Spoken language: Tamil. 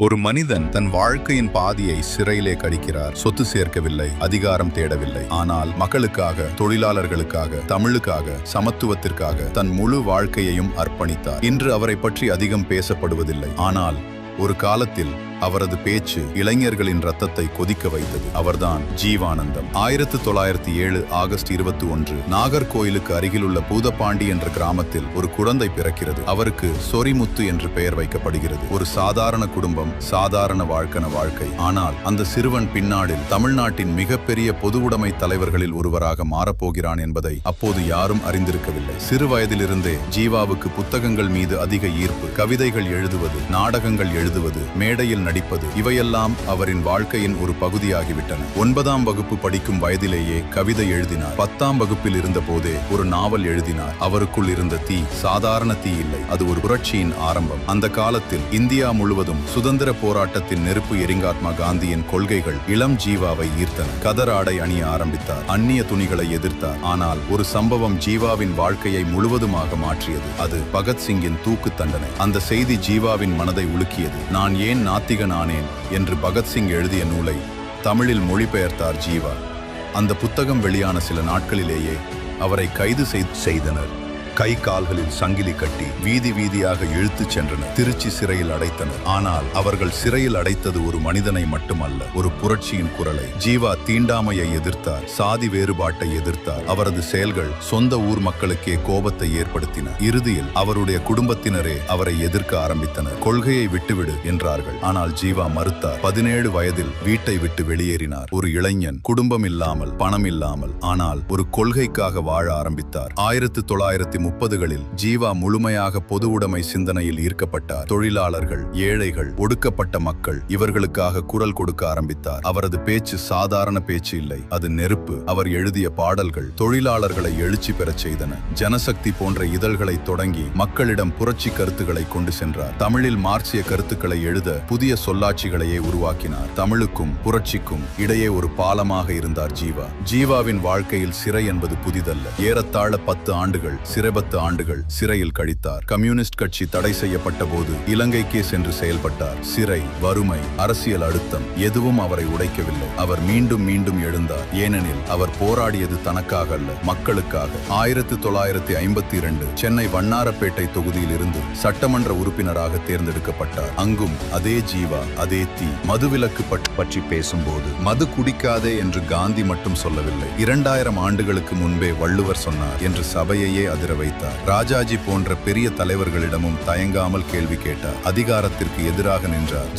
ஒரு மனிதன் தன் வாழ்க்கையின் பாதியை சிறையிலே கழிக்கிறார். சொத்து சேர்க்கவில்லை, அதிகாரம் தேடவில்லை, ஆனால் மக்களுக்காக, தொழிலாளர்களுக்காக, தமிழுக்காக, சமத்துவத்திற்காக தன் முழு வாழ்க்கையையும் அர்ப்பணித்தார். இன்று அவரை பற்றி அதிகம் பேசப்படுவதில்லை, ஆனால் ஒரு காலத்தில் அவரது பேச்சு இளைஞர்களின் ரத்தத்தை கொதிக்க வைத்தது. அவர்தான் ஜீவானந்தம். 1907 ஆகஸ்ட் 21 நாகர்கோயிலுக்கு அருகிலுள்ள பூதப்பாண்டி என்ற கிராமத்தில் ஒரு குழந்தை பிறக்கிறது. அவருக்கு சொரிமுத்து என்று பெயர் வைக்கப்படுகிறது. ஒரு சாதாரண குடும்பம், சாதாரண வாழ்க்கை. ஆனால் அந்த சிறுவன் பின்னாளில் தமிழ்நாட்டின் மிகப்பெரிய பொதுவுடைமை தலைவர்களில் ஒருவராக மாறப்போகிறான் என்பதை அப்போது யாரும் அறிந்திருக்கவில்லை. சிறு வயதிலிருந்தே ஜீவாவுக்கு புத்தகங்கள் மீது அதிக ஈர்ப்பு. கவிதைகள் எழுதுவது, நாடகங்கள் எழுதுவது, மேடையில் நடிப்பது, இவையெல்லாம் அவரின் வாழ்க்கையின் ஒரு பகுதியாகிவிட்டன. 9ஆம் வகுப்பு படிக்கும் வயதிலேயே கவிதை எழுதினார். 10ஆம் வகுப்பில் இருந்த போதே ஒரு நாவல் எழுதினார். அவருக்குள் இருந்த தீ சாதாரண தீ இல்லை, அது ஒரு புரட்சியின் ஆரம்பம். அந்த காலத்தில் இந்தியா முழுவதும் சுதந்திர போராட்டத்தின் நெருப்பு எரிங்காத்மா காந்தியின் கொள்கைகள் இளம் ஜீவாவை ஈர்த்தன. கதர் ஆடை அணிய ஆரம்பித்தார். அந்நிய துணிகளை எதிர்த்தார். ஆனால் ஒரு சம்பவம் ஜீவாவின் வாழ்க்கையை முழுவதுமாக மாற்றியது. அது பகத்சிங்கின் தூக்கு தண்டனை. அந்த செய்தி ஜீவாவின் மனதை உலுக்கியது. நான் ஏன் நாத்திகன் ஆனேன் என்று பகத்சிங் எழுதிய நூலை தமிழில் மொழிபெயர்த்தார் ஜீவா. அந்த புத்தகம் வெளியான சில நாட்களிலேயே அவரை கைது செய்தனர். கை கால்களில் சங்கிலி கட்டி வீதி வீதியாக இழுத்துச் சென்றனர். திருச்சி சிறையில் அடைத்தனர். ஆனால் அவர்கள் சிறையில் அடைத்தது ஒரு மனிதனை மட்டுமல்ல, ஒரு புரட்சியின் குரலை. ஜீவா தீண்டாமையை எதிர்த்தார், சாதி வேறுபாட்டை எதிர்த்தார். அவரது செயல்கள் சொந்த ஊர் மக்களுக்கே கோபத்தை ஏற்படுத்தின. இறுதியில் அவருடைய குடும்பத்தினரே அவரை எதிர்க்க ஆரம்பித்தனர். கொள்கையை விட்டுவிடு என்றார்கள். ஆனால் ஜீவா மறுத்தார். 17 வயதில் வீட்டை விட்டு வெளியேறினார். ஒரு இளைஞன், குடும்பம் இல்லாமல், பணம் இல்லாமல், ஆனால் ஒரு கொள்கைக்காக வாழ ஆரம்பித்தார். 1930களில் ஜீவா முழுமையாக பொது உடைமை சிந்தனையில் ஈர்க்கப்பட்டார். தொழிலாளர்கள், ஏழைகள், ஒடுக்கப்பட்ட மக்கள், இவர்களுக்காக குரல் கொடுக்க ஆரம்பித்தார். அவரது பேச்சு சாதாரண பேச்சு இல்லை, அது நெருப்பு. அவர் எழுதிய பாடல்கள் தொழிலாளர்களை எழுச்சி பெறச் செய்தன. ஜனசக்தி போன்ற இதழ்களை தொடங்கி மக்களிடம் புரட்சி கருத்துக்களை கொண்டு சென்றார். தமிழில் மார்க்சிய கருத்துக்களை எழுத புதிய சொல்லாட்சிகளையே உருவாக்கினார். தமிழுக்கும் புரட்சிக்கும் இடையே ஒரு பாலமாக இருந்தார் ஜீவா. ஜீவாவின் வாழ்க்கையில் சிறை என்பது புதிதல்ல. ஏறத்தாழ 10 ஆண்டுகள், 10 ஆண்டுகள் சிறையில் கழித்தார். கம்யூனிஸ்ட் கட்சி தடை செய்யப்பட்ட போது இலங்கைக்கே சென்று செயல்பட்டார். சிறை, வறுமை, அரசியல் அழுத்தம் எதுவும் அவரை உடைக்கவில்லை. அவர் மீண்டும் மீண்டும் எழுந்தார். ஏனெனில் அவர் போராடியது தனக்காக அல்ல, மக்களுக்காக. 1952 சென்னை வண்ணாரப்பேட்டை தொகுதியில் இருந்து சட்டமன்ற உறுப்பினராக தேர்ந்தெடுக்கப்பட்டார். அங்கும் அதே ஜீவா, அதே தீ. மதுவிலக்கு பற்றி பேசும்போது மது குடிக்காதே என்று காந்தி மட்டும் சொல்லவில்லை, 2000 ஆண்டுகளுக்கு முன்பே வள்ளுவர் சொன்னார் என்று சபையையே அதிர வைத்தார். ராஜாஜி போன்ற பெரிய தலைவர்களிடமும் தயங்காமல் கேள்வி கேட்டார். அதிகாரத்திற்கு எதிராக நின்றார்.